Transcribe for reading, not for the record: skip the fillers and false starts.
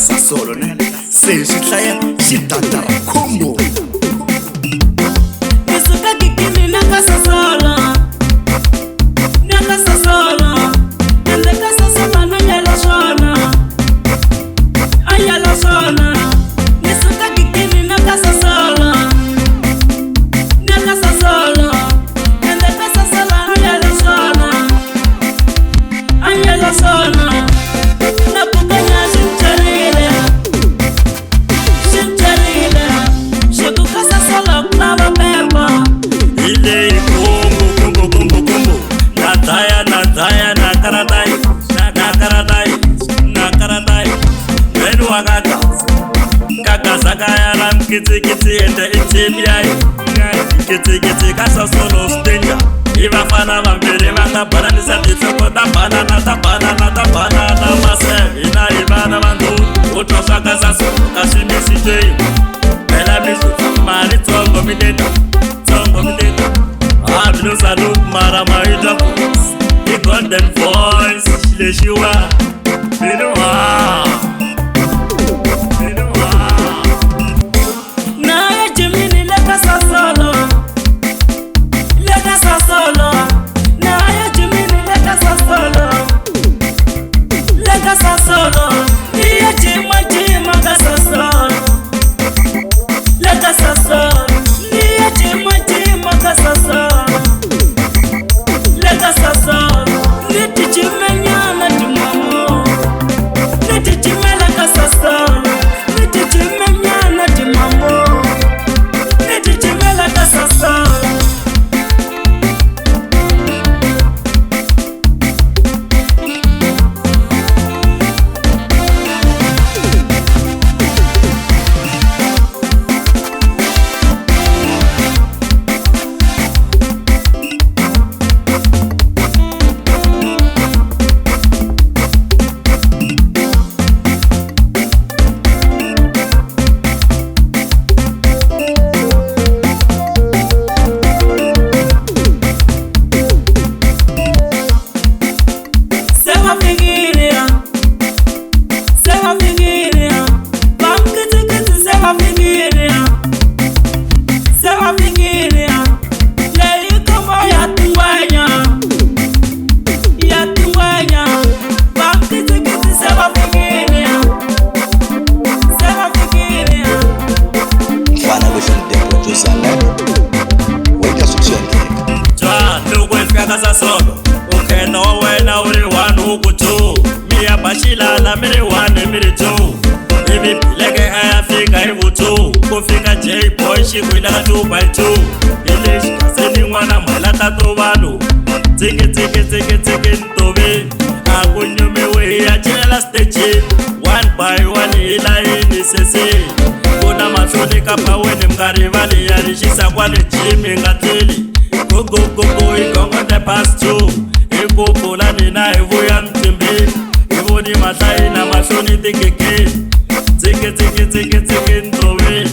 Sasol2 se xi hlaya xidadara khombo. Nisuka kikini na ka Sasol2, na ka Sasol2, ende ka Sasol2 na yela swona, ayela swona. Nisuka kikini na ka Sasol2, na ka Sasol2, ende ka Sasol2 na yela swona, ayela swona. Na pukanya xincharile, xincharile, xikuka Sasol2 na vapemba. Ile kombo na daya na karatai Vanhu wakaka Xigaza kaya la Mkitsikitsi ende iteam yayi Mkitsikitsi ka Sasol2 ivafana vambirhi va nga bananisa titsoko ta banana maseve ina hi vana Vanhu u twa swa ka Sasol2 ka swimisitweni phela mihlutsa mali tsongo mileta Vanhu salute mara mahita voice he got them voice lexiwa Vanhu Naya Jimini leka Sasol2, leka Sasol2, naya Jimini leka Sasol2, leka Sasol2, niya jima ka Sasol2, leka Sasol2, niya jima ka Sasol2, leka Sasol2, niti jimenyana dimamo, niti jimela ka Sasol2, niti jimenyana dimamo, niti jimela ka Sasol2. Sasol2 ukhena wa wena uri 1 ku 2 miya bashilana miri 1 miri 2 ivi bileke ayafika hi vu 2 ku fika J-boy xikwila ka 2x2 ile xikaseni n'wana mhala ta to Vanhu tsiki ntoveni a ku nyumiwe hi ya celela stage 1 by 1 hi layini sese ku na mahloni ka paweni mi nga rivali ya rixisa kwale gym hi nga tleli go hi gongo the past 2 hi ku pfula nina hi vuya mtimbeni hi voni mahlayi na mahloni tikekeni tsiki ntoveni